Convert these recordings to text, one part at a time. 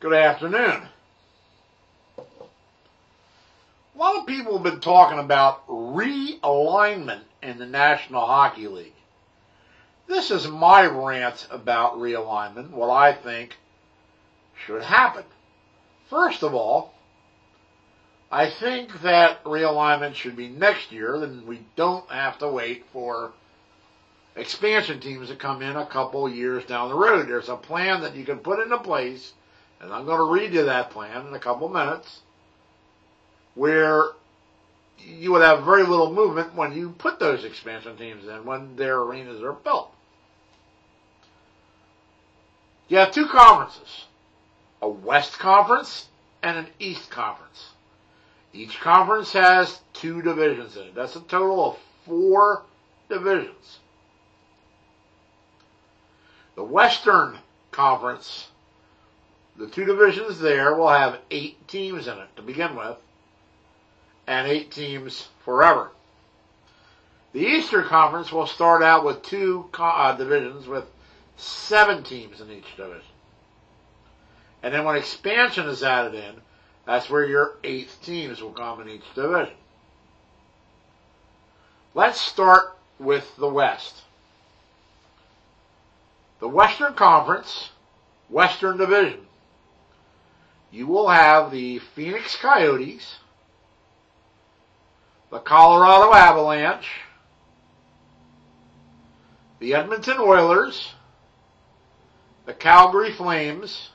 Good afternoon. A lot of people have been talking about realignment in the National Hockey League. This is my rant about realignment, what I think should happen. First of all, I think that realignment should be next year, then we don't have to wait for expansion teams to come in a couple years down the road. There's a plan that you can put into place, and I'm going to read you that plan in a couple minutes, where you would have very little movement when you put those expansion teams in, when their arenas are built. You have two conferences, a West Conference and an East Conference. Each conference has 2 divisions in it. That's a total of 4 divisions. The Western Conference, the 2 divisions there, will have 8 teams in it to begin with, and 8 teams forever. The Eastern Conference will start out with 2 divisions with 7 teams in each division. And then when expansion is added in, that's where your 8th teams will come in each division. Let's start with the West. The Western Conference, Western Division. You will have the Phoenix Coyotes, the Colorado Avalanche, the Edmonton Oilers, the Calgary Flames,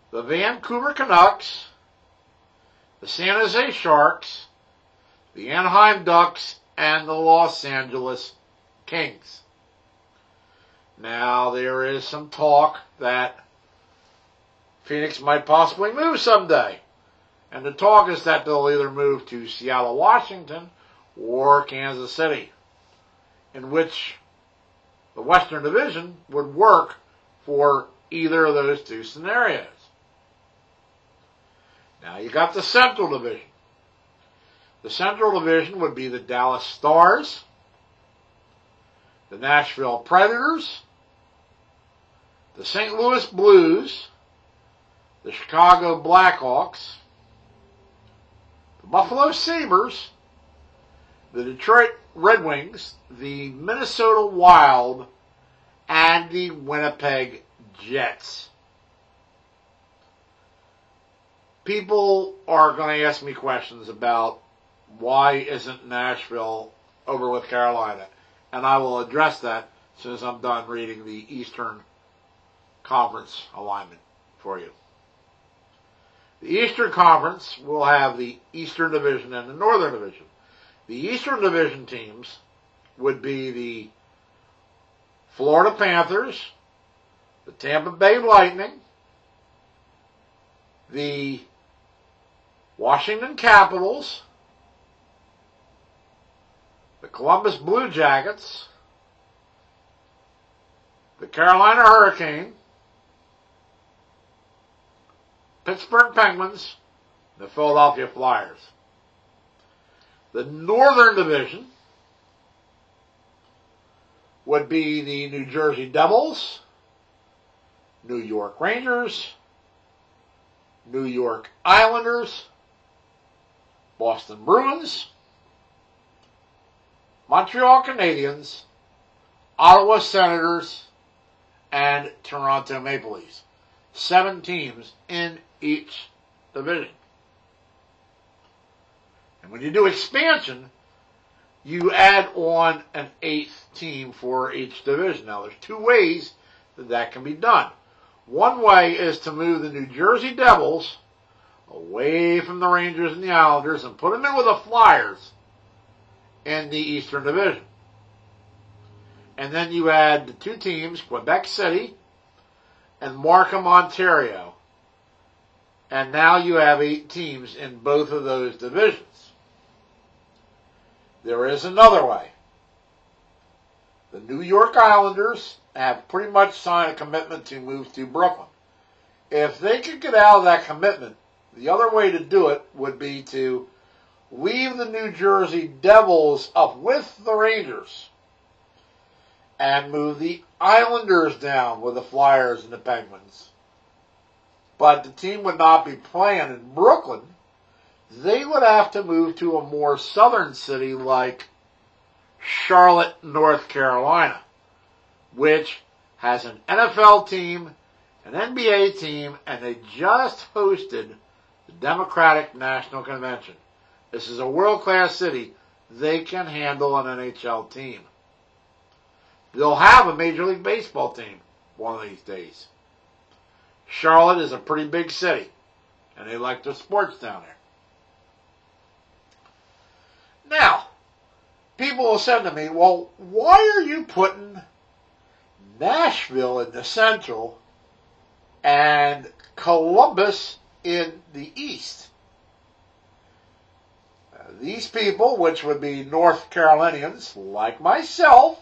the Vancouver Canucks, the San Jose Sharks, the Anaheim Ducks, and the Los Angeles Kings. Now, there is some talk that Phoenix might possibly move someday. And the talk is that they'll either move to Seattle, Washington, or Kansas City, in which the Western Division would work for either of those 2 scenarios. Now, you got the Central Division. The Central Division would be the Dallas Stars, the Nashville Predators, the St. Louis Blues, the Chicago Blackhawks, the Buffalo Sabres, the Detroit Red Wings, the Minnesota Wild, and the Winnipeg Jets. People are going to ask me questions about why isn't Nashville over with Carolina, and I will address that as soon as I'm done reading the Eastern Conference alignment for you. The Eastern Conference will have the Eastern Division and the Northern Division. The Eastern Division teams would be the Florida Panthers, the Tampa Bay Lightning, the Washington Capitals, the Columbus Blue Jackets, the Carolina Hurricane, Pittsburgh Penguins, and the Philadelphia Flyers. The Northern Division would be the New Jersey Devils, New York Rangers, New York Islanders, Boston Bruins, Montreal Canadiens, Ottawa Senators, and Toronto Maple Leafs. 7 teams in each division. And when you do expansion, you add on an 8th team for each division. Now, there's 2 ways that can be done. One way is to move the New Jersey Devils away from the Rangers and the Islanders and put them in with the Flyers in the Eastern Division. And then you add the 2 teams, Quebec City and Markham, Ontario. And now you have 8 teams in both of those divisions. There is another way. The New York Islanders have pretty much signed a commitment to move to Brooklyn. If they could get out of that commitment, the other way to do it would be to leave the New Jersey Devils up with the Rangers and move the Islanders down with the Flyers and the Penguins but the team would not be playing in Brooklyn. They would have to move to a more southern city like Charlotte, North Carolina, which has an NFL team, an NBA team, and they just hosted the Democratic National Convention. This is a world-class city. They can handle an NHL team. They'll have a Major League Baseball team one of these days. Charlotte is a pretty big city, and they like their sports down there. Now, people will say to me, well, why are you putting Nashville in the central and Columbus in the east? These people, which would be North Carolinians like myself,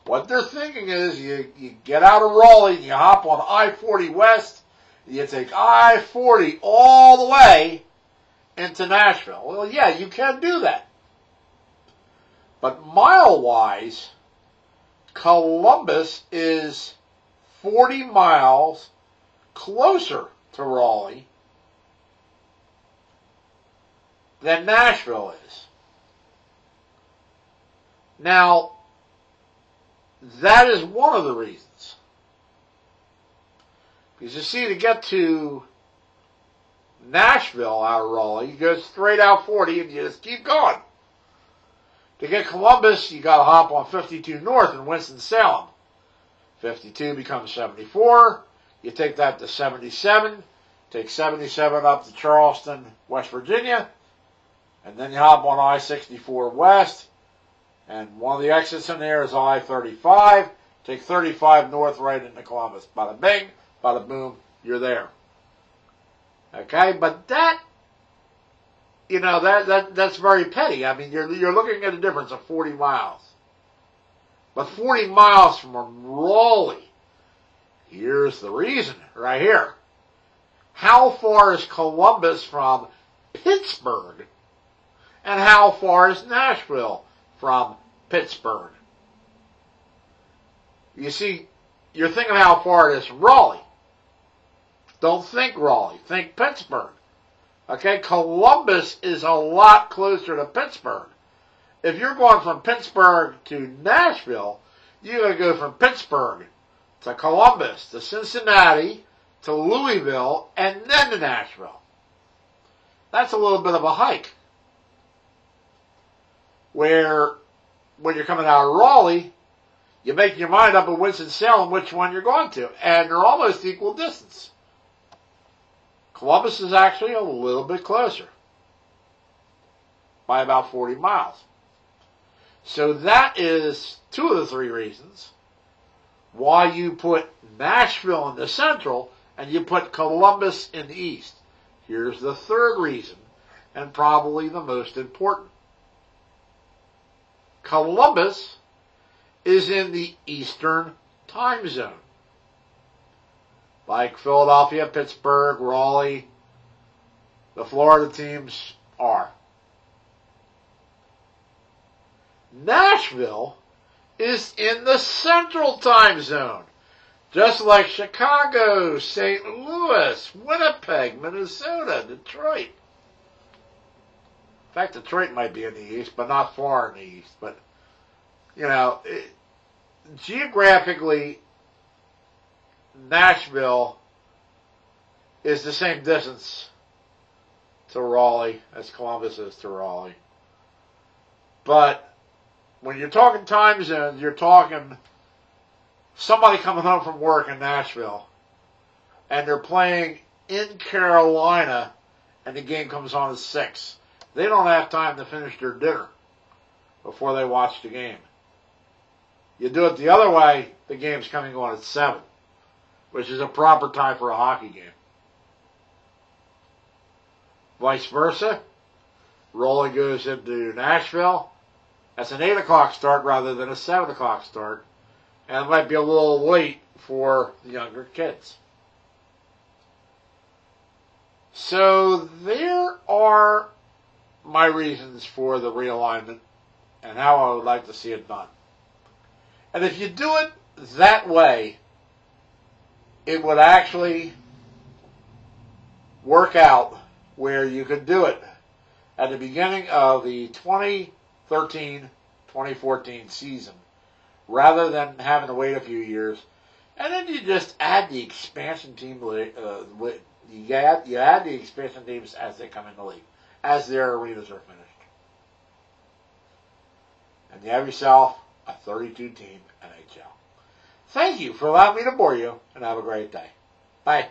what they're thinking is you get out of Raleigh and you hop on I-40 West, you take I-40 all the way into Nashville. Well, yeah, you can do that. But mile-wise, Columbus is 40 miles closer to Raleigh than Nashville is. Now, that is one of the reasons. Because you see, to get to Nashville out of Raleigh, you go straight out 40 and you just keep going. To get Columbus, you got to hop on 52 North in Winston-Salem. 52 becomes 74. You take that to 77. Take 77 up to Charleston, West Virginia. And then you hop on I-64 West. And one of the exits in there is I-35. Take 35 North right into Columbus. Bada bing, bada boom, you're there. Okay, but that, you know, that's very petty. I mean, you're looking at a difference of 40 miles. But 40 miles from Raleigh, here's the reason right here. How far is Columbus from Pittsburgh? And how far is Nashville from Pittsburgh? You see, you're thinking how far it is from Raleigh. Don't think Raleigh, think Pittsburgh. Okay, Columbus is a lot closer to Pittsburgh. If you're going from Pittsburgh to Nashville, you're going to go from Pittsburgh to Columbus, to Cincinnati, to Louisville, and then to Nashville. That's a little bit of a hike. Where, when you're coming out of Raleigh, you make your mind up at Winston-Salem which one you're going to, and they're almost equal distance. Columbus is actually a little bit closer, by about 40 miles. So that is two of the three reasons why you put Nashville in the central and you put Columbus in the east. Here's the third reason, and probably the most important. Columbus is in the Eastern time zone. Like Philadelphia, Pittsburgh, Raleigh, the Florida teams are. Nashville is in the Central time zone, just like Chicago, St. Louis, Winnipeg, Minnesota, Detroit. In fact, Detroit might be in the east, but not far in the east. But, you know, geographically, Nashville is the same distance to Raleigh as Columbus is to Raleigh. But when you're talking time zones, you're talking somebody coming home from work in Nashville, and they're playing in Carolina, and the game comes on at 6. They don't have time to finish their dinner before they watch the game. You do it the other way, the game's coming on at 7, which is a proper time for a hockey game. Vice versa, Raleigh goes into Nashville. That's an 8 o'clock start rather than a 7 o'clock start. And it might be a little late for the younger kids. So there are my reasons for the realignment and how I would like to see it done. And if you do it that way, it would actually work out where you could do it at the beginning of the 2013-2014 season rather than having to wait a few years. And then you just add the expansion team. You add the expansion teams as they come in the league, as their arenas are finished. And you have yourself a 32-team NHL. Thank you for allowing me to bore you, and have a great day. Bye.